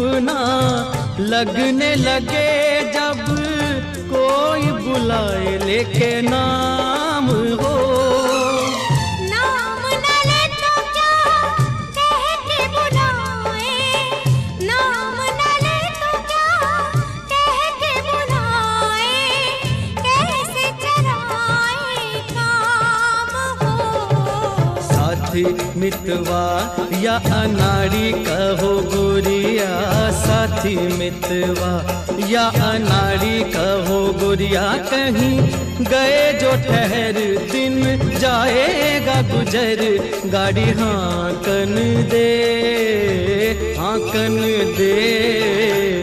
अपना लगने लगे जब कोई बुलाए लेके नाम हो। नाम न ले तो क्या कह के बुलाए, नाम न ले तो क्या कह के बुलाए, कैसे चराए काम हो। साथी मितवा या अनाड़ी कहो गोरिया, साथी मितवा या अनाड़ी कहो गोरिया, कहीं गए जो ठहर दिन जाएगा गुजर, गाड़ी हाँकन दे हाँकन दे।